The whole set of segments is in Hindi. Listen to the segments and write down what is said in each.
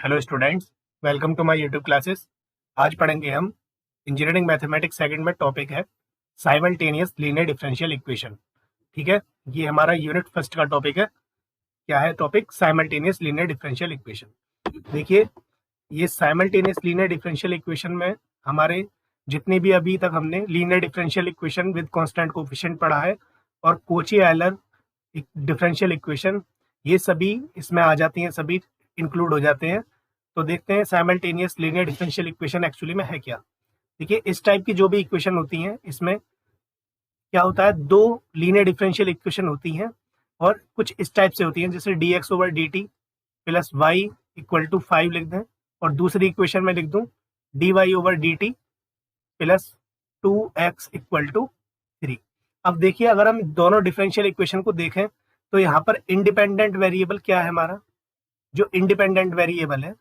Hello students, welcome to my YouTube classes. आज पढ़ेंगे हम इंजीनियरिंग मैथमेटिक्स सेकंड में। टॉपिक है साइमल्टेनियस लीनियर डिफरेंशियल इक्वेशन। ठीक है, ये हमारा यूनिट फर्स्ट का टॉपिक है। क्या है topic? Simultaneous linear differential equation. देखिए, ये साइमल्टेनियस लीनियर डिफरेंशियल इक्वेशन में हमारे जितने भी अभी तक हमने linear differential equation with constant coefficient पढ़ा है और कोची आयलर डिफरेंशियल इक्वेशन, ये सभी इसमें आ जाती हैं, सभी इंक्लूड हो जाते हैं। तो देखते हैं simultaneous linear differential equation actually में है क्या। देखिए, इस टाइप की जो भी इक्वेशन होती हैं, इसमें क्या होता है, दो लीनियर डिफरेंशियल इक्वेशन होती हैं और कुछ इस टाइप से होती हैं, जैसे D X over D T plus Y equal to 5 लिख दें, और दूसरी इक्वेशन में लिख दूं D Y over D T plus 2x equal to 3। अब देखिए, अगर हम दोनों डिफरेंशियल इक्वेशन को देखें तो यहाँ पर इंडिपेंडेंट वेरिएबल क्या है हमारा, जो इंडिपेंडेंट वेरिएबल है,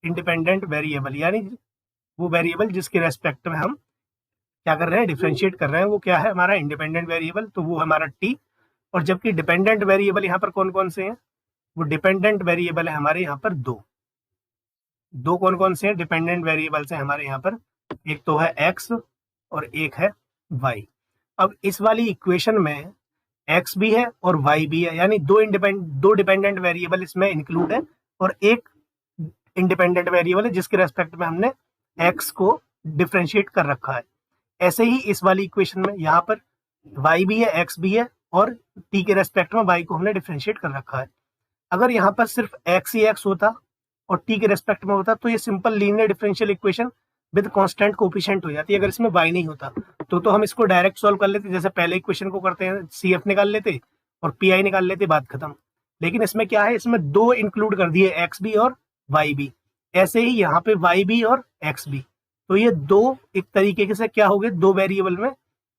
इंडिपेंडेंट वेरिएबल यानी वो वेरिएबल जिसके रेस्पेक्ट में हम क्या कर रहे हैं, डिफरेंशिएट कर रहे हैं, वो क्या है हमारा इंडिपेंडेंट वेरिएबल, तो वो हमारा टी। और जबकि डिपेंडेंट वेरिएबल यहाँ पर कौन कौन से हैं, वो डिपेंडेंट वेरिएबल है हमारे यहाँ पर दो दो कौन कौन से हैं डिपेंडेंट वेरिएबल्स हैं हमारे यहाँ पर, एक तो है एक्स और एक है वाई। अब इस वाली इक्वेशन में एक्स भी है और वाई भी है, यानी दो डिपेंडेंट वेरिएबल इसमें इंक्लूड है और एक इंडिपेंडेंट वेरिएबल है जिसके रेस्पेक्ट में हमने एक्स को डिफरेंशिएट कर रखा है। ऐसे ही इस वाली इक्वेशन में यहाँ पर वाई भी है, एक्स भी है और टी के रेस्पेक्ट में वाई को हमने डिफरेंशिएट कर रखा है। अगर यहाँ पर सिर्फ एक्स ही एक्स होता और टी के रेस्पेक्ट में होता तो ये simple linear differential equation with constant coefficient हो जाती है। अगर इसमें वाई नहीं होता तो हम इसको डायरेक्ट सॉल्व कर लेते, जैसे पहले इक्वेशन को करते हैं, सी एफ निकाल लेते और पी आई निकाल लेते, बात खत्म। लेकिन इसमें क्या है, इसमें दो इंक्लूड कर दिए, एक्स भी और वाई भी। ऐसे ही यहाँ पे वाई भी और एक्स भी, तो ये दो एक तरीके से क्या हो गए, दो वेरिएबल में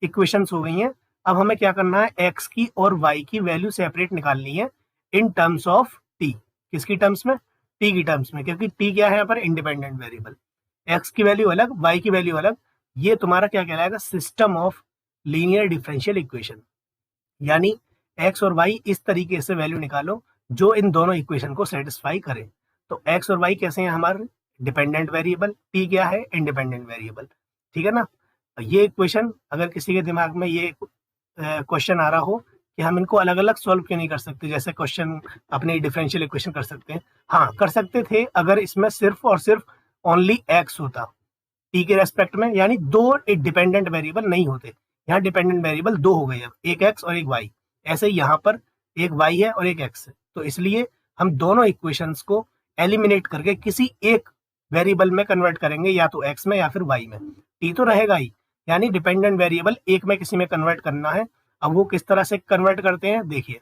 इक्वेशंस हो गई हैं। अब हमें क्या करना है, एक्स की और वाई की वैल्यू सेपरेट निकालनी है इन टर्म्स ऑफ टी। किसकी टर्म्स में? टी की टर्म्स में, क्योंकि टी क्या है यहाँ पर इंडिपेंडेंट वेरिएबल। एक्स की वैल्यू अलग, वाई की वैल्यू अलग। ये तुम्हारा क्या कहलाएगा, system of linear differential equation. यानी एक्स और वाई इस तरीके से वैल्यू निकालो जो इन दोनों इक्वेशन को सेटिस्फाई करे। तो एक्स और वाई कैसे हैं हमारे, डिपेंडेंट वेरिएबल, टी क्या है, इंडिपेंडेंट वेरिएबल। ठीक है ना। ये इक्वेशन अगर किसी के दिमाग में ये क्वेश्चन आ रहा हो कि हम इनको अलग अलग सॉल्व क्यों नहीं कर सकते, जैसे क्वेश्चन अपने डिफरेंशियल इक्वेशन कर सकते हैं, हाँ कर सकते थे अगर इसमें सिर्फ और सिर्फ ओनली एक्स होता टी के रेस्पेक्ट में, यानी दो डिपेंडेंट वेरिएबल नहीं होते। यहाँ डिपेंडेंट वेरिएबल दो हो गए, अब एक एक्स और एक वाई। ऐसे ही यहाँ पर एक वाई है और एक एक्स है, तो इसलिए हम दोनों इक्वेशंस को एलिमिनेट करके किसी एक वेरिएबल में कन्वर्ट करेंगे, या तो एक्स में या फिर वाई में। टी तो रहेगा ही, यानी डिपेंडेंट वेरिएबल एक में किसी में कन्वर्ट करना है। अब वो किस तरह से कन्वर्ट करते हैं, देखिए,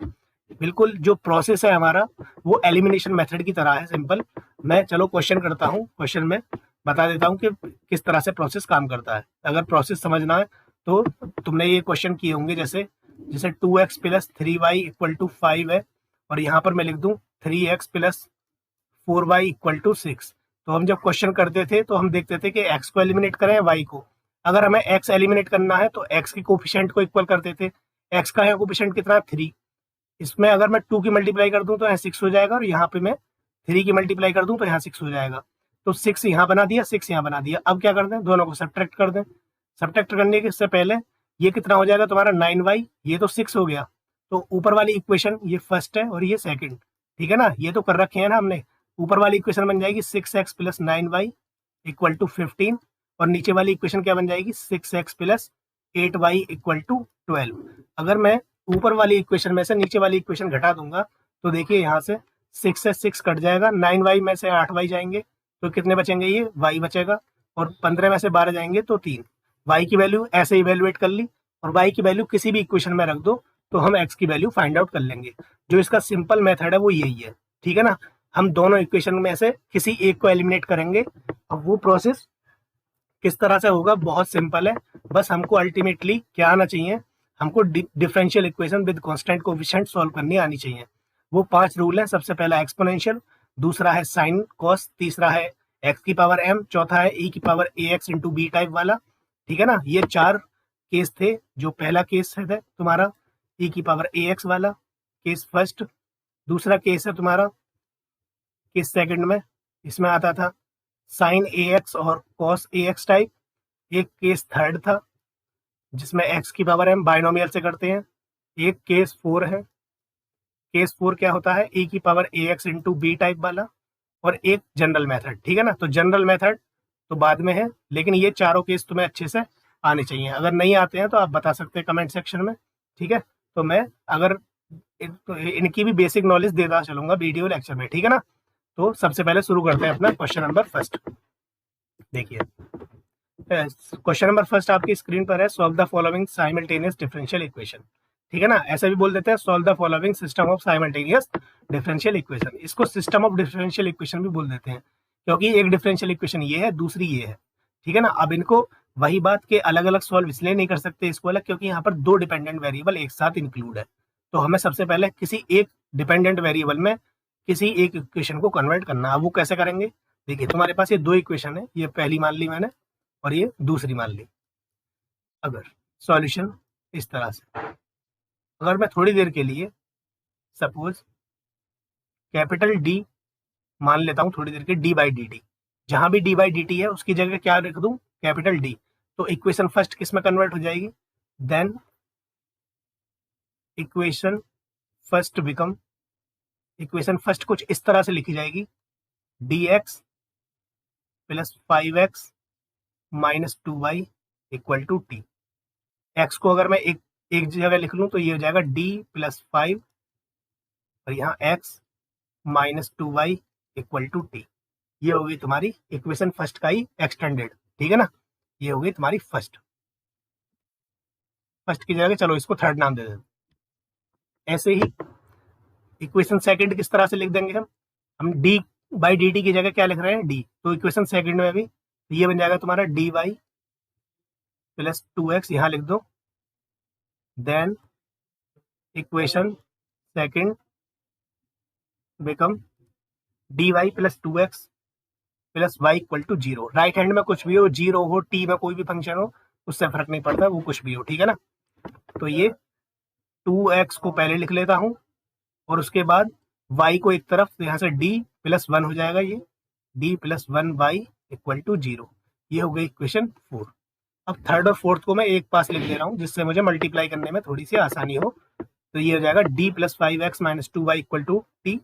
बिल्कुल जो प्रोसेस है हमारा वो एलिमिनेशन मेथड की तरह है, सिंपल। मैं चलो क्वेश्चन करता हूँ, क्वेश्चन में बता देता हूँ कि किस तरह से प्रोसेस काम करता है। अगर प्रोसेस समझना है तो तुमने ये क्वेश्चन किए होंगे, जैसे जैसे 2x plus 3y equal to 5 है और यहाँ पर मैं लिख दूँ 3x plus 4y equal to 6। तो हम जब क्वेश्चन करते थे तो हम देखते थे कि x को एलिमिनेट करें y को। अगर हमें x एलिमिनेट करना है तो x के कोफिशिएंट को इक्वल करते थे। x का यहाँ कोफिशिएंट कितना, 3। इसमें अगर मैं 2 की मल्टीप्लाई कर दूं तो यहाँ 6 हो जाएगा, और यहाँ पे मैं 3 की मल्टीप्लाई कर दूं तो यहाँ 6 हो जाएगा। तो 6 यहाँ बना दिया, 6 यहाँ बना दिया। अब क्या कर दें, दोनों को सब्ट्रैक्ट कर दें। सब्ट्रैक्ट करने के इससे पहले ये कितना हो जाएगा तुम्हारा 9y, ये तो 6 हो गया। तो ऊपर वाली इक्वेशन ये फर्स्ट है और ये सेकंड, ठीक है ना, ये तो कर रखे हैं ना हमने। ऊपर वाली इक्वेशन बन जाएगी 6x plus 9y equal to 15, और नीचे वाली इक्वेशन क्या बन जाएगी, 6x plus 8y equal to 12। अगर मैं ऊपर वाली इक्वेशन में से नीचे वाली इक्वेशन घटा दूंगा तो देखिए यहाँ से 6 से 6 कट जाएगा, 9y में से 8y जाएंगे तो कितने बचेंगे, ये y बचेगा, और 15 में से 12 जाएंगे तो 3। y की वैल्यू ऐसे इवेलुएट कर ली, और y की वैल्यू किसी भी इक्वेशन में रख दो तो हम x की वैल्यू फाइंड आउट कर लेंगे। जो इसका सिंपल मेथड है वो यही है, ठीक है ना। हम दोनों इक्वेशन में से किसी एक को एलिमिनेट करेंगे। अब वो प्रोसेस किस तरह से होगा, बहुत सिंपल है। बस हमको अल्टीमेटली क्या आना चाहिए, हमको differential equation with constant coefficient solve करनी आनी चाहिए। वो 5 रूल हैं। सबसे पहला एक्सपोनेंशियल, दूसरा है साइन कॉस, तीसरा है एक्स की पावर m, चौथा है e की power ax into B type वाला, ठीक है ना। ये 4 केस थे। जो पहला केस है तुम्हारा e की पावर ax वाला केस फर्स्ट, दूसरा केस है तुम्हारा किस सेकंड में? इसमें आता था साइन ए एक्स और कॉस ए एक्स टाइप। एक केस थर्ड था जिसमें एक्स की पावर हम बाइनोमियल से करते हैं। एक केस 4 है। केस 4 क्या होता है? ए की पावर ए एक्स इंटू बी टाइप वाला। और एक जनरल मेथड, ठीक है ना। तो जनरल मेथड तो बाद में है, लेकिन ये चारों केस तुम्हें अच्छे से आने चाहिए। अगर नहीं आते हैं तो आप बता सकते हैं कमेंट सेक्शन में, ठीक है। तो मैं अगर इनकी भी बेसिक नॉलेज देता चलूंगा वीडियो लेक्चर में, ठीक है ना। तो सबसे पहले शुरू करते हैं अपना क्वेश्चन नंबर फर्स्ट। देखिए क्वेश्चन नंबर फर्स्ट आपकी स्क्रीन पर है, solve the following simultaneous differential equation, ठीक है ना। ऐसा भी बोल देते हैं solve the following system of simultaneous differential equation. इसको सिस्टम ऑफ डिफरेंशियल इक्वेशन भी बोल देते हैं, क्योंकि एक डिफरेंशियल इक्वेशन ये है, दूसरी ये है, ठीक है ना। अब इनको वही बात के अलग अलग सॉल्व इसलिए नहीं कर सकते इसको अलग, क्योंकि यहाँ पर दो डिपेंडेंट वेरिएबल एक साथ इंक्लूड है। तो हमें सबसे पहले किसी एक डिपेंडेंट वेरिएबल में किसी एक इक्वेशन को कन्वर्ट करना है। वो कैसे करेंगे? देखिए तुम्हारे पास ये दो इक्वेशन है, ये पहली मान ली मैंने और ये दूसरी मान ली। अगर सॉल्यूशन इस तरह से, अगर मैं थोड़ी देर के लिए सपोज कैपिटल डी मान लेता हूं, थोड़ी देर के डी बाई डी टी, जहां भी डी बाई डी टी है उसकी जगह क्या रख दूं? Capital D. तो इक्वेशन फर्स्ट किस में कन्वर्ट हो जाएगी? Then equation first become, equation first कुछ इस तरह से लिखी जाएगी, D X plus 5x minus 2y equal to T. X को अगर मैं एक जगह लिख लूं तो ये हो जाएगा डी प्लस 5 और यहाँ x minus 2y equal to T. ये हो गई तुम्हारी इक्वेशन फर्स्ट का ही एक्सटेंडेड, ठीक है ना। ये हो गई तुम्हारी फर्स्ट की जगह चलो इसको थर्ड नाम दे देते। ऐसे ही इक्वेशन सेकंड किस तरह से लिख देंगे? हम डी बाई डी टी की जगह क्या लिख रहे हैं? डी। तो इक्वेशन सेकंड में भी ये बन जाएगा तुम्हारा डी वाई प्लस 2x, यहाँ लिख दो। Then equation second become D Y plus 2x plus Y equal to 0। Right hand में कुछ भी हो, 0 हो, टी में कोई भी फंक्शन हो, उससे फर्क नहीं पड़ता, वो कुछ भी हो, ठीक है ना। तो ये 2x को पहले लिख लेता हूं और उसके बाद y को एक तरफ, तो यहाँ से d प्लस 1 हो जाएगा, ये d plus 1 Y equal to 0। ये हो गई इक्वेशन 4। अब थर्ड और फोर्थ को मैं एक पास लिख दे रहा हूँ, जिससे मुझे मल्टीप्लाई करने में थोड़ी सी आसानी हो। तो ये हो जाएगा d plus 5x minus 2y equal to T,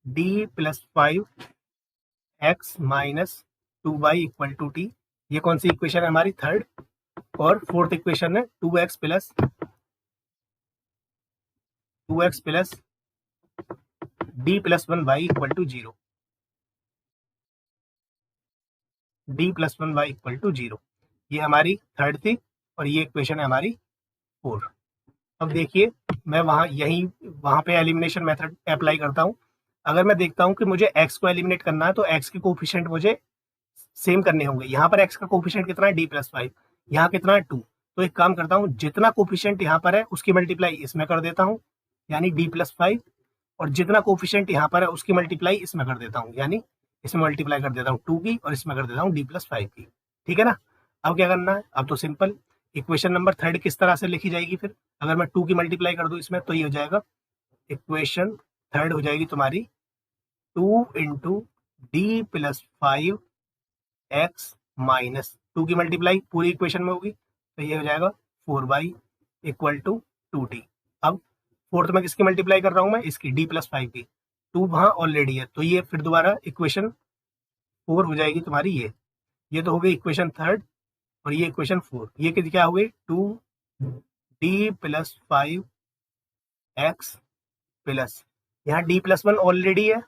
d plus 5x minus 2y equal to T. ये कौन सी इक्वेशन है? हमारी थर्ड। और फोर्थ इक्वेशन है 2x plus D plus 1 Y equal to 0, D plus 1 Y equal to 0। ये हमारी थर्ड थी और ये इक्वेशन है हमारी 4। अब देखिए मैं वहां पे एलिमिनेशन मेथड अप्लाई करता हूँ। अगर मैं देखता हूँ कि मुझे x को एलिमिनेट करना है तो x के कोफिशिएंट मुझे सेम करने होंगे। यहाँ पर x का कोफिशिएंट कितना है? d plus 5। यहाँ कितना है? 2। तो एक काम करता हूँ, जितना कोफिशिएंट यहाँ पर है उसकी मल्टीप्लाई इसमें कर देता हूँ, यानी d प्लस 5, और जितना कोफिशिएंट यहाँ पर है उसकी मल्टीप्लाई इसमें कर देता हूँ, यानी इसमें मल्टीप्लाई कर देता हूँ 2 की और इसमें कर देता हूँ d प्लस 5 की, ठीक है ना। अब क्या करना है? अब तो सिंपल, इक्वेशन नंबर थर्ड किस तरह से लिखी जाएगी फिर? अगर मैं 2 की मल्टीप्लाई कर दूं इसमें तो ये हो जाएगा, इक्वेशन थर्ड हो जाएगी तुम्हारी 2 into D plus 5x minus 2 की मल्टीप्लाई पूरी इक्वेशन में होगी, तो ये हो जाएगा 4y इक्वल टू 2t। अब फोर्थ में किसकी मल्टीप्लाई कर रहा हूं मैं? इसकी, d प्लस 5 की। 2 वहां ऑलरेडी है तो ये फिर दोबारा इक्वेशन 4 हो जाएगी तुम्हारी। ये तो हो गई इक्वेशन थर्ड और ये इक्वेशन 4। ये क्या हो गई? 2d प्लस 5x प्लस, यहाँ d प्लस 1 ऑलरेडी है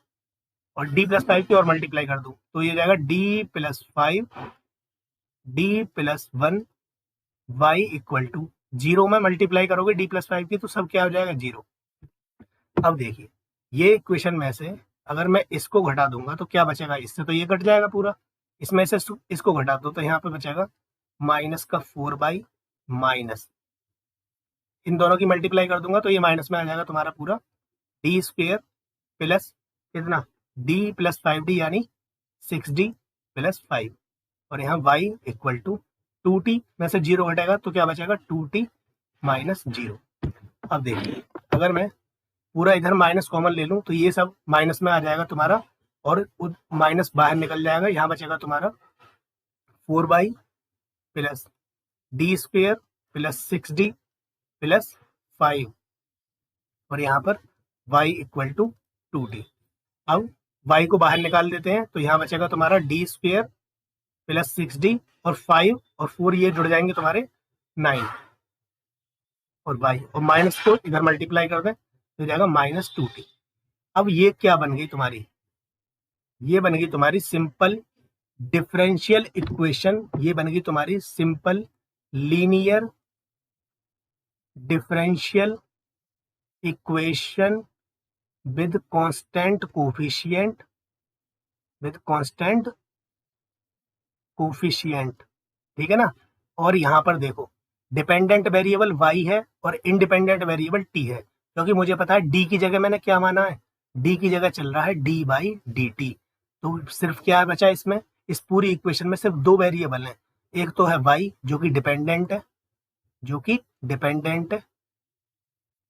और d प्लस 5 की और मल्टीप्लाई कर दूं तो ये हो जाएगा d plus 5 d plus 1 y equal to 0 में मल्टीप्लाई करोगे d प्लस 5 की तो सब क्या हो जाएगा? 0। अब देखिए ये इक्वेशन में से अगर मैं इसको घटा दूंगा तो क्या बचेगा? इससे तो ये घट जाएगा पूरा, इसमें से इसको घटा दो तो यहाँ पे बचेगा माइनस का 4 माइनस, इन दोनों की मल्टीप्लाई कर दूंगा तो ये माइनस में आ जाएगा तुम्हारा पूरा डी स्क्वेयर प्लस कितना? डी प्लस 5d यानी 6d प्लस 5, और यहाँ y इक्वल टू 2t में से 0 घटेगा तो क्या बचेगा? 2t minus 0। अब देखिए अगर मैं पूरा इधर माइनस कॉमन ले लूँ तो ये सब माइनस में आ जाएगा तुम्हारा, और माइनस बाहर निकल जाएगा, यहाँ बचेगा तुम्हारा 4 plus D square plus 6d plus 5, और यहाँ पर y इक्वल टू 2d। अब y को बाहर निकाल देते हैं तो यहाँ बचेगा तुम्हारा डी स्क्वेयर प्लस 6d और 5 और 4 ये जुड़ जाएंगे तुम्हारे 9, और y और माइनस को इधर मल्टीप्लाई कर दें तो जाएगा -2t। अब ये क्या बन गई तुम्हारी, ये बन गई तुम्हारी सिंपल डिफरेंशियल इक्वेशन, ये बन गई तुम्हारी simple linear differential equation with constant coefficient, ठीक है ना। और यहाँ पर देखो डिपेंडेंट वेरिएबल y है और इंडिपेंडेंट वेरिएबल t है, क्योंकि मुझे पता है d की जगह मैंने क्या माना है, d की जगह चल रहा है d/dt। तो सिर्फ क्या बचा इसमें, इस पूरी इक्वेशन में सिर्फ दो वेरिएबल हैं, एक तो है y जो कि डिपेंडेंट है,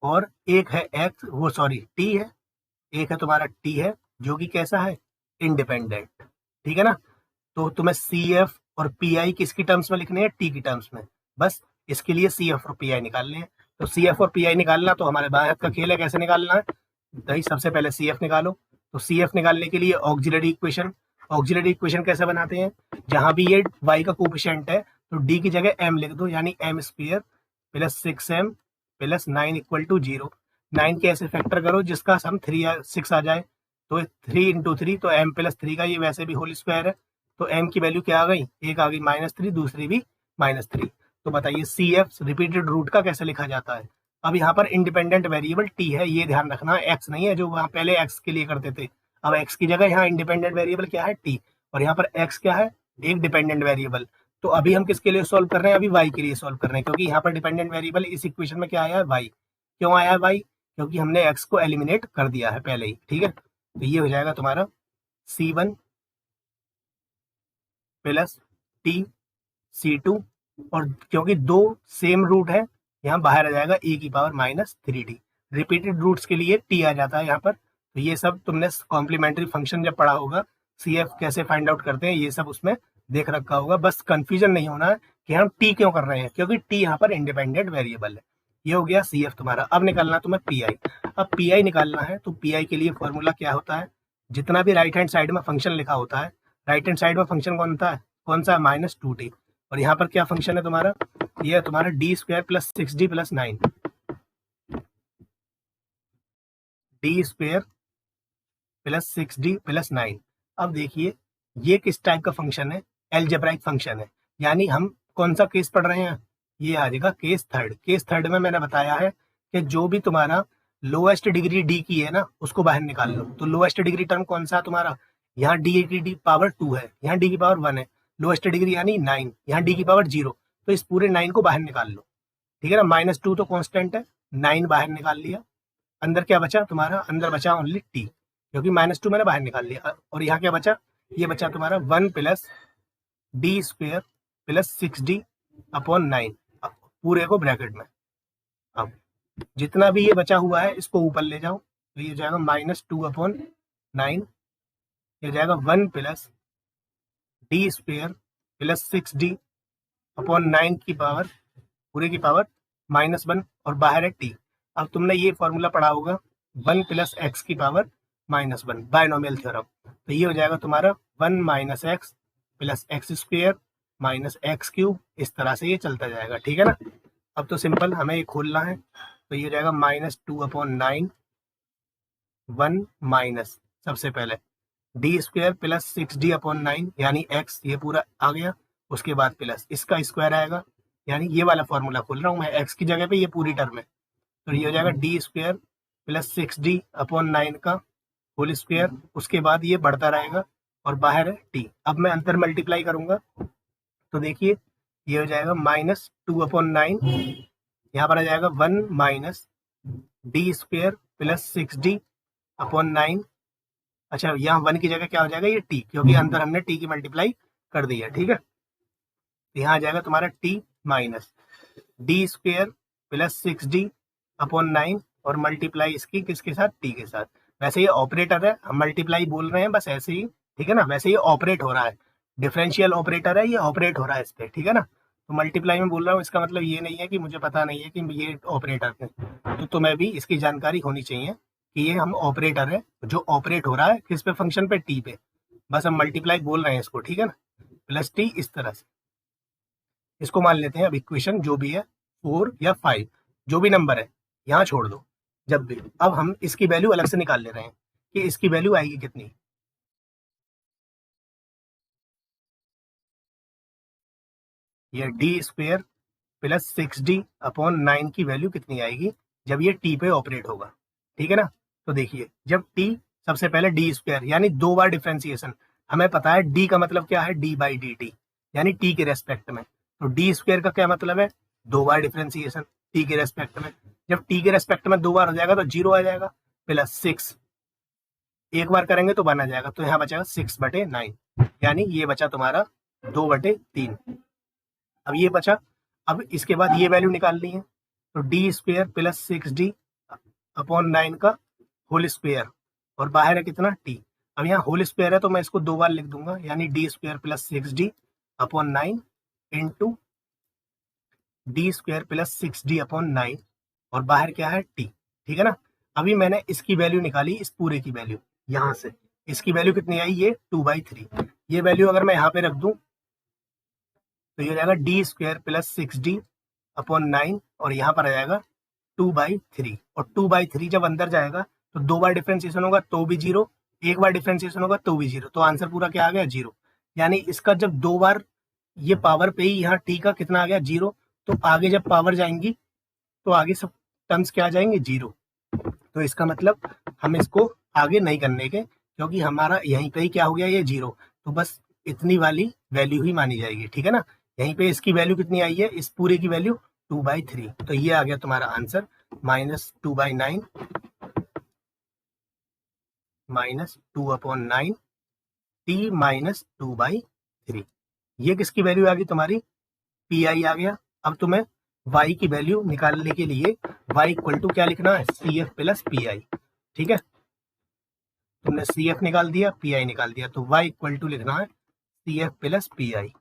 और एक है x वो सॉरी t है, एक है तुम्हारा t है जो कि कैसा है, इंडिपेंडेंट, ठीक है ना। तो तुम्हें CF और PI किसकी टर्म्स में लिखने हैं, t की टर्म्स में, बस इसके लिए CF और PI निकालने हैं। तो CF और PI निकालना तो हमारे बाहर का खेल है, कैसे निकालना है भाई, सबसे पहले CF निकालो। तो CF निकालने के लिए ऑक्सिलरी इक्वेशन कैसे बनाते हैं, जहां भी ये y का कोफिशिएंट है तो d की जगह m लिख दो, यानी m square plus 6m plus 9 equal to 0। 9 के ऐसे फैक्टर करो जिसका सम 6 आ जाए, तो 3 इंटू 3 तो m प्लस 3 का ये वैसे भी होल स्क्वायर है, तो m की वैल्यू क्या आ गई, एक आ गई -3, दूसरी भी -3। तो बताइए CF रिपीटेड रूट का कैसे लिखा जाता है। अब यहाँ पर इंडिपेंडेंट वेरिएबल t है, ये ध्यान रखना, x नहीं है जो वहाँ पहले x के लिए करते थे। अब x की जगह यहाँ इंडिपेंडेंट वेरिएबल क्या है, t, और यहाँ पर x क्या है, एक डिपेंडेंट वेरिएबल। तो अभी हम किसके लिए सॉल्व कर रहे हैं, अभी y के लिए सॉल्व कर रहे हैं, क्योंकि यहाँ पर डिपेंडेंट वेरिएबल इस इक्वेशन में क्या आया है, y। क्यों आया है y, क्योंकि हमने x को एलिमिनेट कर दिया है पहले ही, ठीक है। तो ये हो जाएगा तुम्हारा C1 प्लस टी C2, और क्योंकि दो सेम रूट है यहाँ बाहर आ जाएगा e⁻³ रिपीटेड रूट्स के लिए t आ जाता है यहाँ पर। तो ये सब तुमने कॉम्प्लीमेंट्री फंक्शन जब पढ़ा होगा, CF कैसे फाइंड आउट करते हैं ये सब उसमें देख रखा होगा, बस कंफ्यूजन नहीं होना है कि हम t क्यों कर रहे हैं, क्योंकि t यहाँ पर इंडिपेंडेंट वेरिएबल है। ये हो गया CF तुम्हारा। अब निकालना तुम्हें PI। अब PI निकालना है तो PI के लिए फॉर्मूला क्या होता है, जितना भी राइट हैंड साइड में फंक्शन लिखा होता है, राइट हैंड साइड में फंक्शन कौन सा है, -2t, और यहाँ पर क्या फंक्शन है तुम्हारा, ये है तुम्हारा D square plus 6d plus 9, D square plus 6d plus 9। अब देखिए ये किस टाइप का फंक्शन है, एलजेब्राइक फंक्शन है, यानी हम कौन सा केस पढ़ रहे हैं, ये आ जाएगा केस थर्ड। केस थर्ड में मैंने बताया है कि जो भी तुम्हारा लोएस्ट डिग्री डी की है ना उसको बाहर निकाल लो। तो लोएस्ट डिग्री टर्म कौन सा है तुम्हारा, यहाँ डी की पावर 2 है, यहाँ डी की पावर 1 है, लोएस्ट डिग्री यानी 9, यहाँ डी की पावर 0, तो इस पूरे 9 को बाहर निकाल लो, ठीक है ना। -2 तो कांस्टेंट है, 9 बाहर निकाल लिया, अंदर क्या बचा तुम्हारा, अंदर बचा ओनली t, क्योंकि -2 मैंने बाहर निकाल लिया, और यहाँ क्या बचा, ये बचा तुम्हारा 1 plus D square plus 6d upon 9, पूरे को ब्रैकेट में। अब जितना भी ये बचा हुआ है इसको ऊपर ले जाओ, तो ये जाएगा -2 अपॉन 9, ये जाएगा 1 plus D square plus 6d upon 9 की पावर, पूरे की पावर -1, और बाहर है t। अब तुमने ये फॉर्मूला पढ़ा होगा 1 प्लस एक्स की पावर -1 बायनोमियल थ्योरम। तो ये हो जाएगा तुम्हारा 1 minus x plus x square minus x cube, इस तरह से ये चलता जाएगा, ठीक है ना। अब तो सिंपल हमें ये खोलना है, तो ये हो जाएगा -2 अपॉन 9, 1 माइनस सबसे पहले D square plus 6d upon 9 यानी x, ये पूरा आ गया, उसके बाद प्लस इसका स्क्वायर आएगा, यानी ये वाला फॉर्मूला खोल रहा हूँ मैं, x की जगह पे ये पूरी टर्म है, तो ये हो जाएगा d square plus 6d upon 9 का होल स्क्वायर, उसके बाद ये बढ़ता रहेगा और बाहर है t। अब मैं अंतर मल्टीप्लाई करूंगा तो देखिए ये हो जाएगा -2 अपॉन 9, यहाँ पर आ जाएगा 1 minus D square plus 6d upon 9। अच्छा यहाँ 1 की जगह क्या हो जाएगा, ये t, क्योंकि अंदर हमने t की मल्टीप्लाई कर दी है, ठीक है। यहाँ आ जाएगा तुम्हारा t minus D square plus 6d upon 9, और मल्टीप्लाई इसकी किसके साथ, टी के साथ। वैसे ये ऑपरेटर है, हम मल्टीप्लाई बोल रहे हैं बस ऐसे ही, ठीक है ना। वैसे ये ऑपरेट हो रहा है, डिफरेंशियल ऑपरेटर है, ये ऑपरेट हो रहा है इस पे, ठीक है ना। तो मल्टीप्लाई में बोल रहा हूँ, इसका मतलब ये नहीं है कि मुझे पता नहीं है कि ये ऑपरेटर है, तो तुम्हें भी इसकी जानकारी होनी चाहिए कि ये हम ऑपरेटर है जो ऑपरेट हो रहा है किस पे, फंक्शन पे, टी पे। बस हम मल्टीप्लाई बोल रहे हैं इसको, ठीक है ना, प्लस टी इस तरह से। इसको मान लेते हैं अब इक्वेशन जो भी है 4 या 5, जो भी नंबर है यहाँ छोड़ दो जब भी। अब हम इसकी वैल्यू अलग से निकाल ले रहे हैं कि इसकी वैल्यू आएगी कितनी। ये डी स्क्वेयर प्लस 6d/9 की वैल्यू कितनी आएगी जब ये टी पे ऑपरेट होगा, ठीक है ना। तो देखिए जब टी, सबसे पहले डी स्क्वेयर यानी 2 बार डिफ्रेंसिएशन, हमें पता है डी का मतलब क्या है, डी बाई डी टी, यानी टी के रेस्पेक्ट में। तो डी स्क्वेयर का क्या मतलब है, 2 बार डिफ्रेंसिएशन टी के रेस्पेक्ट में। जब टी के रेस्पेक्ट में 2 बार हो जाएगा तो 0 आ जाएगा, प्लस 6 एक बार करेंगे तो 1 आ जाएगा, तो यहाँ बचेगा 6/9, यानी ये बचा तुम्हारा 2/3। अब ये बचा, अब इसके बाद ये वैल्यू निकालनी है, तो डी स्क्वेयर प्लस 6d/9 का होल स्क्वेयर, और बाहर है कितना, टी। अब यहाँ होल स्क्वेयर है तो मैं इसको 2 बार लिख दूंगा, यानी D square plus 6d/9 into D square plus 6d/9, और बाहर क्या है, टी, ठीक है ना। अभी मैंने इसकी वैल्यू निकाली, इस पूरे की वैल्यू यहाँ से, इसकी वैल्यू कितनी आई, ये 2/3। ये वैल्यू अगर मैं यहाँ पे रख दूं तो ये हो जाएगा डी स्क्वेयर प्लस 6d/9, और यहाँ पर आ जाएगा 2/3, और 2/3 जब अंदर जाएगा तो 2 बार डिफ्रेंसिएशन होगा तो भी 0, एक बार डिफ्रेंसिएशन होगा तो भी 0, तो आंसर पूरा क्या आ गया, 0। यानी इसका जब 2 बार ये पावर पे ही यहाँ टी का कितना आ गया, 0, तो आगे जब पावर जाएंगी तो आगे सब टर्म्स क्या आ जाएंगे, 0। तो इसका मतलब हम इसको आगे नहीं करने के, क्योंकि हमारा यहीं पे ही क्या हो गया, ये 0, तो बस इतनी वाली वैल्यू ही मानी जाएगी, ठीक है ना। यहीं पे इसकी वैल्यू कितनी आई है, इस पूरे की वैल्यू 2/3, तो ये आ गया तुम्हारा आंसर -2/9 -2/9 t -2/3। ये किसकी वैल्यू आ गई तुम्हारी, पी आई आ गया। अब तुम्हें y की वैल्यू निकालने के लिए y इक्वल टू क्या लिखना है, C F plus P I, ठीक है। तुमने सी एफ निकाल दिया, पी आई निकाल दिया, तो y इक्वल टू लिखना है C F plus P I.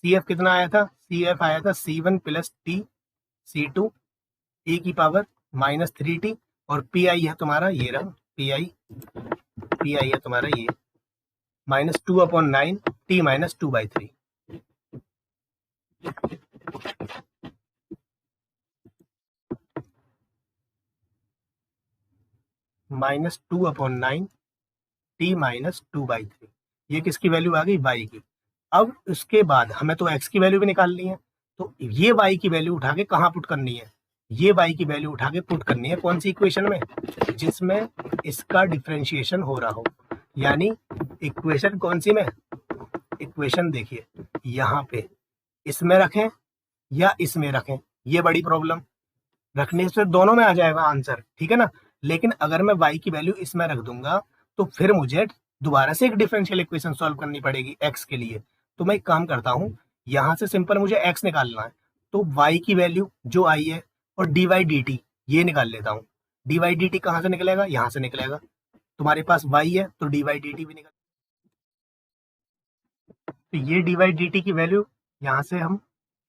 C F कितना आया था, सी एफ आया था C1 plus T C2 e की पावर -3t, और पी आई है तुम्हारा ये रहा, पी आई है तुम्हारा ये -2/9 t -2/3। -2/9 t -2/3, ये किसकी वैल्यू आ गई, y की। अब उसके बाद हमें तो x की वैल्यू भी निकालनी है, तो ये y की वैल्यू उठा के कहाँ पुट करनी है, ये y की वैल्यू उठा के पुट करनी है कौन सी इक्वेशन में, जिसमें इसका डिफरेंशिएशन हो रहा हो। यानी इक्वेशन कौन सी में, इक्वेशन देखिए यहाँ पे, इसमें रखें या इसमें रखें, ये बड़ी प्रॉब्लम। रखने से दोनों में आ जाएगा आंसर, ठीक है ना। लेकिन अगर मैं y की वैल्यू इसमें रख दूंगा तो फिर मुझे दोबारा से एक डिफरेंशियल इक्वेशन सॉल्व करनी पड़ेगी x के लिए। तो मैं एक काम करता हूँ, यहाँ से सिंपल मुझे x निकालना है, तो y की वैल्यू जो आई है और डी वाई डी टी ये निकाल लेता हूँ। डी वाई डी टी कहाँ से निकलेगा, यहाँ से निकलेगा। तुम्हारे पास y है तो डी वाई डी टी भी निकल, तो ये डी वाई डी टी की वैल्यू यहाँ से हम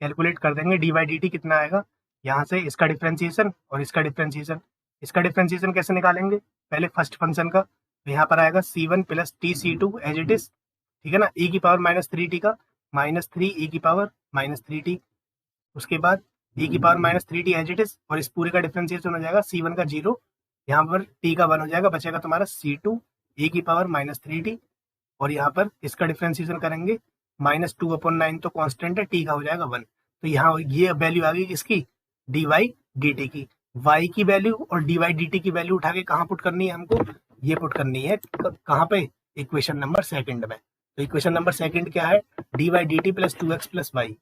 कैलकुलेट कर देंगे। डी वाई डी टी कितना आएगा, यहाँ से इसका डिफ्रेंसिएशन और इसका डिफ्रेंसिएशन। इसका डिफ्रेंसिएशन कैसे निकालेंगे, पहले फर्स्ट फंक्शन का, तो यहाँ पर आएगा C1 plus T C2 as it is, ठीक है ना, e की पावर -3t का -3 e की पावर -3t, उसके बाद e की power -3t as it is, और इस पूरे का डिफ्रेंसिएशन हो जाएगा C1 का 0, यहाँ पर t का 1 हो जाएगा, बचेगा तुम्हारा C2 e की पावर -3t, और यहाँ पर इसका डिफ्रेंसिएशन करेंगे -2/9, तो कांस्टेंट है, t का हो जाएगा 1। तो यहाँ ये वैल्यू आ गई इसकी डी वाई डी टी की। y की वैल्यू और डी वाई डी टी की वैल्यू उठा के कहाँ पुट करनी है हमको, ये पुट करनी है कहाँ पे, इक्वेशन नंबर सेकंड में। तो इक्वेशन नंबर सेकंड क्या है, D Y D T plus 2x plus Y.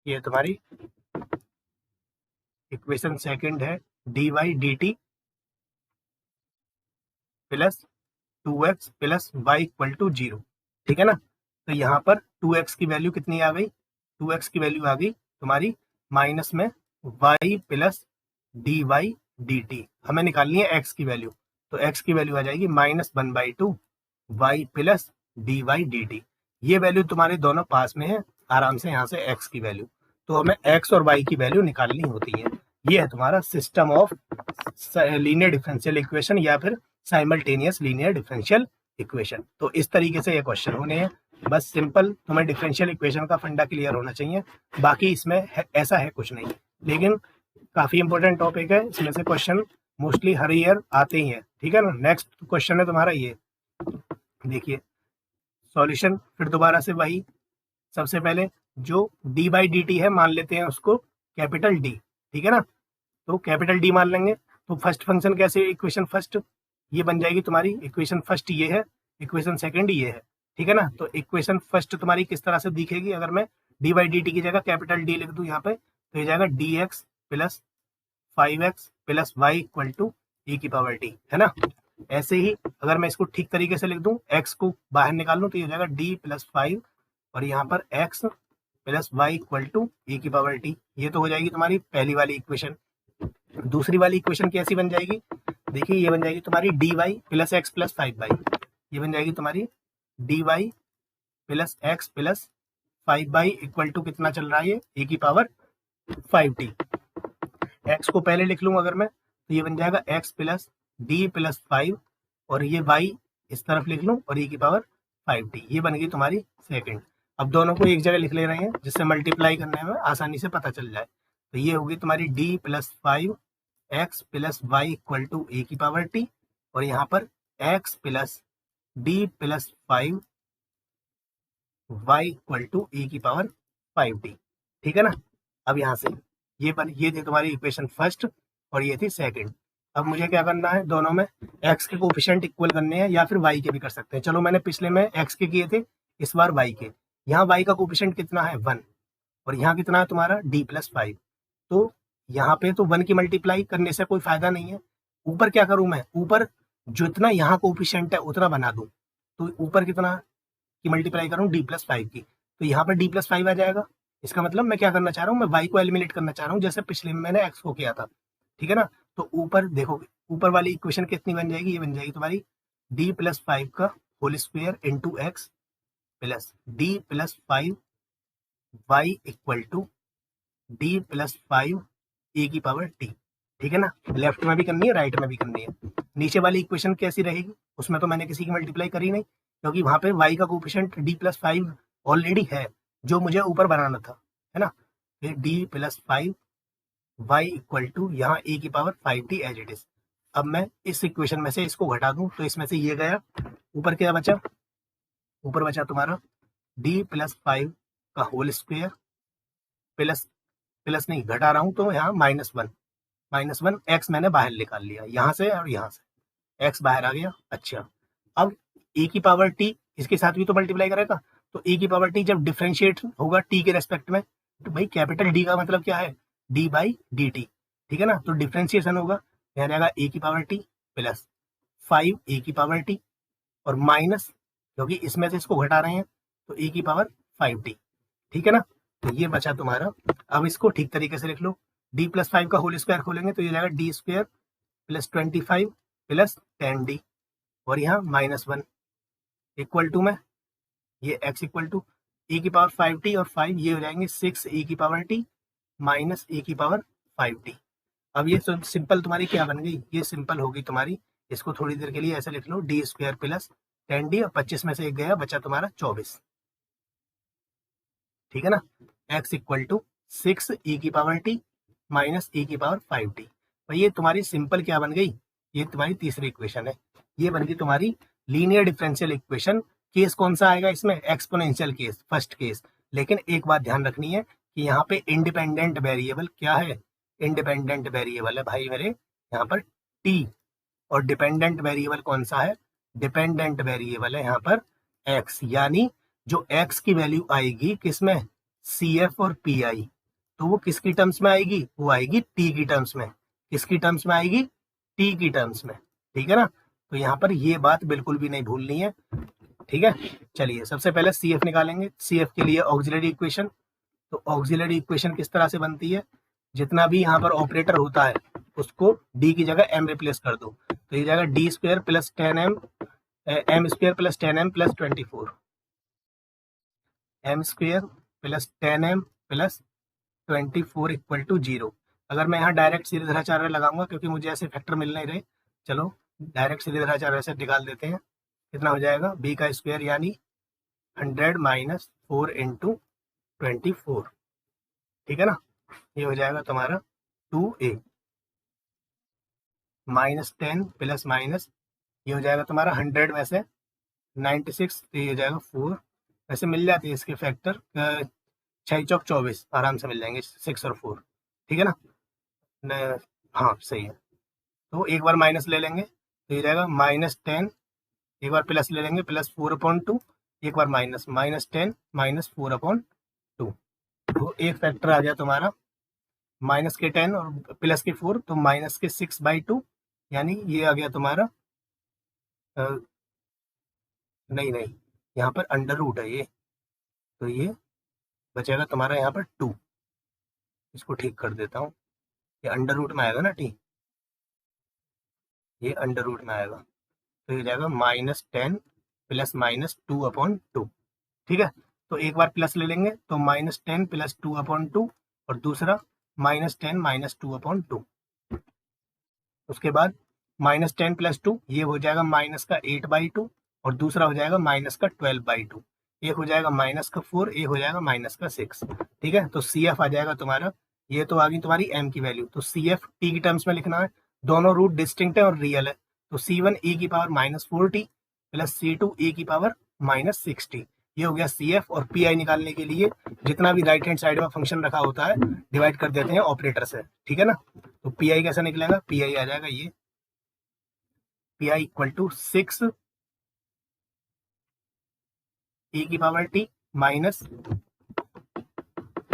ये तुम्हारी इक्वेशन सेकंड है, D Y D T plus 2x plus Y equal to 0, ठीक है ना। तो यहाँ पर 2x की वैल्यू कितनी आ गई, 2x की वैल्यू आ गई तुम्हारी माइनस में y plus D Y D T, हमें निकालनी है x की वैल्यू, तो x की वैल्यू आ जाएगी -1/2 y plus D Y D T. ये वैल्यू तुम्हारे दोनों पास में है, आराम से यहाँ से x की वैल्यू, तो हमें x और y की वैल्यू निकालनी होती है। ये है तुम्हारा system of linear differential equation या फिर साइमल्टेनियस लीनियर डिफरेंशियल इक्वेशन। तो इस तरीके से ये क्वेश्चन होने हैं। बस सिंपल तुम्हें डिफरेंशियल इक्वेशन का फंडा क्लियर होना चाहिए, बाकी इसमें ऐसा है कुछ नहीं, लेकिन काफी इंपॉर्टेंट टॉपिक है, इसमें से क्वेश्चन मोस्टली हर ईयर आते ही हैं। ठीक है ना। नेक्स्ट क्वेश्चन है तुम्हारा ये, देखिए सॉल्यूशन फिर दोबारा से वही, सबसे पहले जो डी बाई डी टी है मान लेते हैं उसको कैपिटल डी। ठीक है ना, तो कैपिटल डी मान लेंगे। तो फर्स्ट फंक्शन कैसे, इक्वेशन फर्स्ट ये बन जाएगी तुम्हारी, इक्वेशन फर्स्ट ये है, इक्वेशन सेकंड ये है। ठीक है ना, तो इक्वेशन फर्स्ट तुम्हारी किस तरह से दिखेगी, अगर मैं डी बाई डी टी की जगह कैपिटल डी लिख दूं यहाँ पे, तो ये जाएगा D X plus 5x plus Y equal to E की पावर टी, है ना। ऐसे ही अगर मैं इसको ठीक तरीके से लिख दूं, x को बाहर निकाल लूं, तो ये जाएगा d प्लस 5 और यहाँ पर x plus Y equal to E की पावर टी। ये तो हो जाएगी तुम्हारी पहली वाली इक्वेशन। दूसरी वाली इक्वेशन कैसी बन जाएगी, देखिए ये बन जाएगी तुम्हारी D Y plus X plus 5y, ये बन जाएगी तुम्हारी D Y plus X plus 5y equal to कितना चल रहा है ये, e की पावर 5t। x को पहले लिख लूँ अगर मैं, तो ये बन जाएगा x प्लस डी प्लस 5 और ये y इस तरफ लिख लूँ और e की पावर 5t, ये बन गई तुम्हारी सेकंड। अब दोनों को एक जगह लिख ले रहे हैं जिससे मल्टीप्लाई करने में आसानी से पता चल जाए। तो ये होगी तुम्हारी d plus 5x plus Y equal to A की पावर t और यहाँ पर x plus D plus 5 Y equal to e की पावर 5t। ठीक है ना। अब यहाँ से ये थी तुम्हारी इक्वेशन फर्स्ट और ये थी सेकंड। अब मुझे क्या करना है, दोनों में x के कोफिशिएंट इक्वल करने हैं या फिर y के भी कर सकते हैं। चलो मैंने पिछले में x के किए थे, इस बार y के। यहाँ y का कोफिशिएंट कितना है 1 और यहाँ कितना है तुम्हारा d प्लस 5। तो यहाँ पे तो 1 की मल्टीप्लाई करने से कोई फायदा नहीं है। ऊपर क्या करूँ मैं, ऊपर जितना यहाँ कोफिशिएंट है उतना बना दूँ। तो ऊपर कितना की मल्टीप्लाई करूँ d प्लस 5 की, तो यहाँ पर d प्लस 5 आ जाएगा। इसका मतलब मैं क्या करना चाह रहा हूँ, मैं y को एलिमिनेट करना चाह रहा हूँ जैसे पिछले में मैंने x को किया था। ठीक है ना। तो ऊपर देखो, ऊपर वाली इक्वेशन कितनी बन जाएगी, ये बन जाएगी तुम्हारी d प्लस 5 का whole square into X plus d plus 5 Y equal to d plus 5 A की पावर t। ठीक है ना। लेफ्ट में भी करनी है, राइट में भी करनी है। नीचे वाली इक्वेशन कैसी रहेगी, उसमें तो मैंने किसी की मल्टीप्लाई करी नहीं, क्योंकि वहां पे y का कोफिशिएंट d प्लस 5 ऑलरेडी है जो मुझे ऊपर बनाना था, है ना। फिर d plus 5 Y equal to यहाँ ए की power 5t as it is. अब मैं इस इक्वेशन में से इसको घटा दूं तो इसमें से ये गया, ऊपर क्या बचा, ऊपर बचा तुम्हारा d प्लस 5 का होल स्क्वायर प्लस नहीं घटा रहा हूं तो यहाँ -1 x मैंने बाहर निकाल लिया यहाँ से और यहाँ से x बाहर आ गया। अच्छा, अब e की पावर t इसके साथ भी तो मल्टीप्लाई करेगा, तो e की पावर t जब डिफरेंशिएट होगा t के रेस्पेक्ट में, तो भाई कैपिटल D का मतलब क्या है, d बाई डी टी। ठीक है ना। तो डिफरेंशिएशन होगा, यहाँ जाएगा a की पावर t प्लस 5 a की पावर t और माइनस, क्योंकि इसमें से इसको घटा रहे हैं तो a की पावर 5t। ठीक है ना। तो ये बचा तुम्हारा। अब इसको ठीक तरीके से लिख लो, d प्लस 5 का होल स्क्वायर खोलेंगे तो ये जाएगा d square plus 25 plus 10d और यहाँ -1 इक्वल टू में ये x इक्वल टू e की पावर 5t और 5 ये हो जाएंगे 6 e की पावर t माइनस e की पावर 5t। अब ये सिंपल तुम्हारी क्या बन गई, ये सिंपल होगी तुम्हारी, इसको थोड़ी देर के लिए ऐसे लिख लो, d स्क्वायर प्लस 10d और 25 में से एक गया, बचा तुम्हारा 24। ठीक है ना। x इक्वल टू 6 e की पावर t माइनस e की पावर 5t। भाई ये तुम्हारी सिंपल क्या बन गई, ये तुम्हारी तीसरी इक्वेशन है। ये बन गई तुम्हारी लीनियर डिफरेंशियल इक्वेशन। केस कौन सा आएगा इसमें, एक्सपोनेंशियल केस, फर्स्ट केस। लेकिन एक बात ध्यान रखनी है कि यहाँ पे इंडिपेंडेंट वेरिएबल क्या है, इंडिपेंडेंट वेरिएबल है भाई मेरे यहाँ पर t, और डिपेंडेंट वेरिएबल कौन सा है, डिपेंडेंट वेरिएबल है यहाँ पर x। यानी जो x की वैल्यू आएगी किसमें, CF और PI, तो वो किसकी टर्म्स में आएगी, वो आएगी t की टर्म्स में। किसकी टर्म्स में आएगी, t की टर्म्स में। ठीक है ना। तो यहाँ पर ये बात बिल्कुल भी नहीं भूलनी है। ठीक है। चलिए सबसे पहले CF निकालेंगे। CF के लिए ऑक्सिलरी इक्वेशन, तो ऑक्सिलरी इक्वेशन किस तरह से बनती है, जितना भी यहाँ पर ऑपरेटर होता है उसको डी की जगह एम रिप्लेस कर दो, तो ये जाएगा d square plus 10m m square plus 10m plus 24, m square plus 10m plus 24 equal to 0। अगर मैं यहाँ डायरेक्ट सीधेधाराचार्य लगाऊंगा क्योंकि मुझे ऐसे फैक्टर मिल नहीं रहे, चलो डायरेक्ट सीधेधाराचार्य से निकाल देते हैं। कितना हो जाएगा, बी का स्क्वायर यानी 100 माइनस 4 इंटू 24, ठीक है ना। ये हो जाएगा तुम्हारा 2a माइनस 10 प्लस माइनस, ये हो जाएगा तुम्हारा 100 में से 96, तो ये हो जाएगा 4। वैसे मिल जाती है इसके फैक्टर 6 चौक 24 आराम से मिल जाएंगे, 6 और 4, ठीक है ना। हाँ सही है। तो एक बार माइनस ले लेंगे तो ये जाएगा -10, एक बार प्लस ले लेंगे प्लस 4/2, एक बार -10 माइनस 4/2। तो एक फैक्टर आ गया तुम्हारा माइनस के 10 और प्लस के 4, तो माइनस के 6/2, यानी ये आ गया तुम्हारा नहीं नहीं, यहाँ पर अंडर रूट है ये, तो ये बचेगा तुम्हारा यहाँ पर 2। इसको ठीक कर देता हूँ, ये अंडर रूट में आएगा ना टी, ये अंडर रूट में आएगा, तो ये जाएगा -10 प्लस -2/2, ठीक है। तो एक बार प्लस ले लेंगे तो -10 प्लस 2/2 और दूसरा -10 माइनस 2/2। उसके बाद -10 प्लस 2 ये हो जाएगा माइनस का 8/2 और दूसरा हो जाएगा माइनस का 12/2। एक हो जाएगा माइनस का 4, एक हो जाएगा माइनस का 6, ठीक है। तो सी एफ आ जाएगा तुम्हारा, ये तो आ गई तुम्हारी एम की वैल्यू, तो सी एफ टी की टर्म्स में लिखना है, दोनों रूट डिस्टिंक्ट है और रियल है, तो C1 e की power -4t plus C2 e की पावर -6t, ये हो गया सी एफ। और पी आई निकालने के लिए जितना भी राइट हैंड साइड में फंक्शन रखा होता है डिवाइड कर देते हैं ऑपरेटर से, ठीक है ना। तो पी आई कैसा निकलेगा, पी आई आ जाएगा ये p i equal to 6 e की पावर t माइनस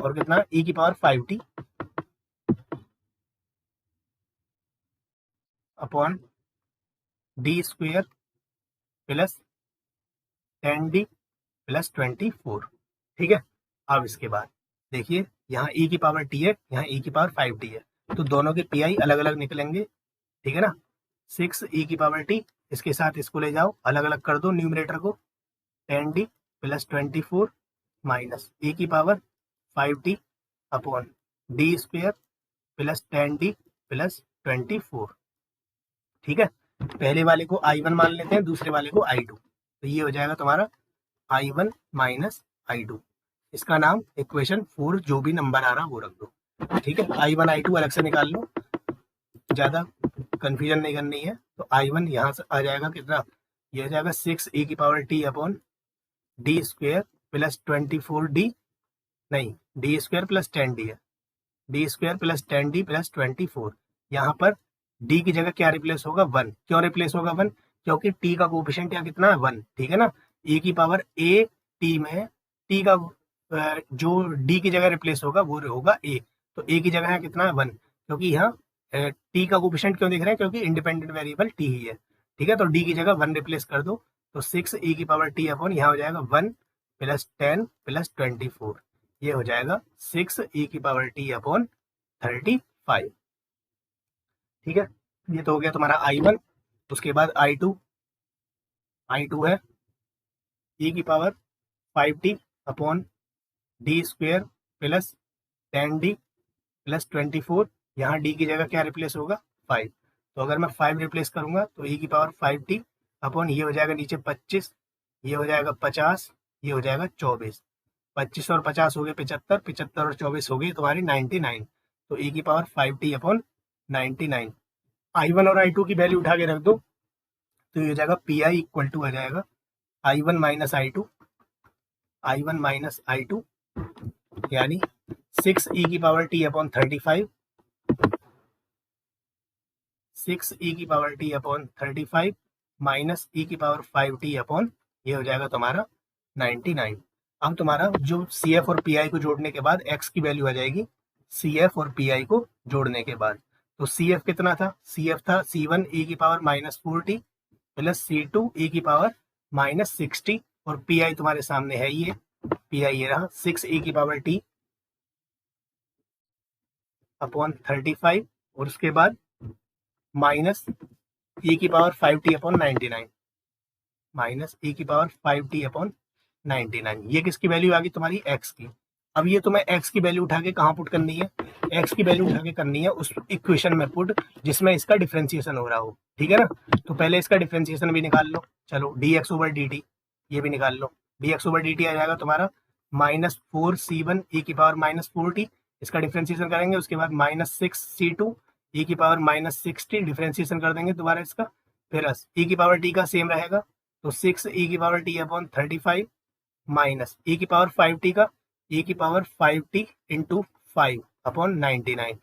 और कितना e की power 5t upon d square plus 10d plus 24, ठीक है। अब इसके बाद देखिए यहाँ e की पावर t है, यहाँ e की पावर 5t है, तो दोनों के पी आई अलग अलग निकलेंगे, ठीक है ना। 6 e की पावर t, इसके साथ इसको ले जाओ अलग अलग कर दो न्यूमरेटर को, 10d प्लस 24 माइनस e की power 5t upon d square plus 10d plus 24, ठीक है। पहले वाले को I1 मान लेते हैं, दूसरे वाले को I2, तो ये हो जाएगा तुम्हारा I1 माइनस I2। इसका नाम इक्वेशन 4 जो भी नंबर आ रहा वो रख दो, ठीक है। I1 I2 अलग से निकाल लो, ज्यादा कंफ्यूजन नहीं करनी है। तो I1 यहाँ से आ जाएगा कितना, ये हो जाएगा 6 e की power t upon d square plus 24d, नहीं डी स्क्वेयर प्लस 10d है, D square plus 10d plus 24। यहाँ पर d की जगह क्या रिप्लेस होगा, 1। क्यों रिप्लेस होगा 1, क्योंकि t का कोएफिशिएंट यहाँ कितना है 1, ठीक है ना। e की पावर a t में t का जो d की जगह रिप्लेस होगा वो होगा a, तो a की जगह है कितना है 1, क्योंकि यहाँ t का कोएफिशिएंट क्यों दिख रहा है, क्योंकि इंडिपेंडेंट वेरिएबल t ही है, ठीक है। तो d की जगह 1 रिप्लेस कर दो, तो 6 e की पावर t अपॉन यहाँ हो जाएगा 1 प्लस 10 प्लस 24, ये हो जाएगा 6 e की पावर t अपॉन 35, ठीक है। ये तो हो गया तुम्हारा I1। उसके बाद I2 है e की power 5t upon d square plus 10d plus 24, यहाँ d की जगह क्या रिप्लेस होगा 5, तो अगर मैं 5 रिप्लेस करूंगा तो e की पावर 5t अपॉन ये हो जाएगा नीचे 25, ये हो जाएगा 50, ये हो जाएगा 24, 25 और 50 हो गए 75, 75 और 24 हो गई तुम्हारी 99, तो e की पावर 5t अपॉन 99। I1 और I2 की वैल्यू उठा के रख दो, तो ये हो जाएगा पी आई इक्वल टू आ जाएगा I1 minus I2, I1 minus I2 यानी 6 e की पावर t अपॉन 35, 6 e की power t upon 35 minus e की पावर 5t अपॉन ये हो जाएगा तुम्हारा 99। अब तुम्हारा जो सी एफ और पी आई को जोड़ने के बाद x की वैल्यू आ जाएगी सी एफ और पी आई को जोड़ने के बाद। तो सी एफ कितना था, सी एफ था C1 e की power -4t plus C2 e की पावर -6t और पी आई तुम्हारे सामने है ये, पी आई ये रहा 6 e की पावर t अपॉन 35 और उसके बाद माइनस e की power 5t upon 99, minus e की पावर 5t अपॉन 99। ये किसकी वैल्यू आ गई तुम्हारी x की। अब ये तुम्हें x की वैल्यू उठा के कहाँ पुट करनी है, x की वैल्यू उठा के करनी है उस इक्वेशन में पुट जिसमें इसका डिफरेंशिएशन हो रहा हो, ठीक है ना। तो पहले इसका डिफरेंशिएशन भी निकाल लो, चलो dx ओवर dt ये भी निकाल लो। dx ओवर dt आ जाएगा तुम्हारा माइनस 4c1 e की पावर माइनस 4t, इसका डिफरेंशिएशन करेंगे, उसके बाद माइनस 6c2 e की पावर माइनस 6t, डिफरेंशिएशन कर देंगे दोबारा इसका, फिर e की पावर t का सेम रहेगा, तो 6 e की power t upon 35 minus e की पावर 5t का e की power 5t into 5 upon 99।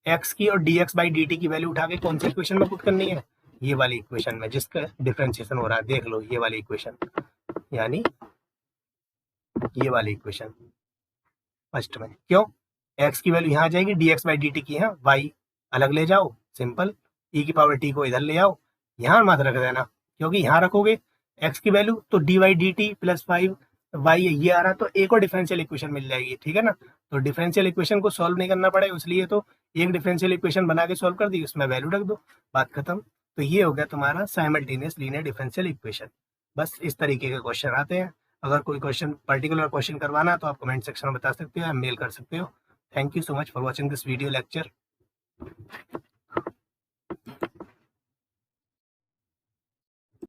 x की और dx बाई dt की वैल्यू उठा के कौन सी इक्वेशन में पुट करनी है, ये वाली इक्वेशन में जिसका डिफरेंशिएशन हो रहा है, देख लो ये वाली इक्वेशन, यानी ये वाली इक्वेशन फर्स्ट में। क्यों, x की वैल्यू यहाँ आ जाएगी, dx बाई dt की यहाँ y अलग ले जाओ, सिंपल, e की पावर t को इधर ले आओ, यहाँ मत रख देना, क्योंकि यहाँ रखोगे x की वैल्यू तो dy by dt plus 5 y ये आ रहा, तो एक और डिफरेंशियल इक्वेशन मिल जाएगी, ठीक है ना। तो डिफरेंशियल इक्वेशन को सॉल्व नहीं करना पड़ेगा, इसलिए तो एक डिफरेंशियल इक्वेशन बना के सॉल्व कर दी, उसमें वैल्यू रख दो, बात खत्म। तो ये हो गया तुम्हारा साइमल्टेनियस लीनियर डिफरेंशियल इक्वेशन। बस इस तरीके के क्वेश्चन आते हैं। अगर कोई क्वेश्चन पर्टिकुलर क्वेश्चन करवाना तो आप कमेंट सेक्शन में बता सकते हो या मेल कर सकते हो। Thank you so much for watching this video lecture.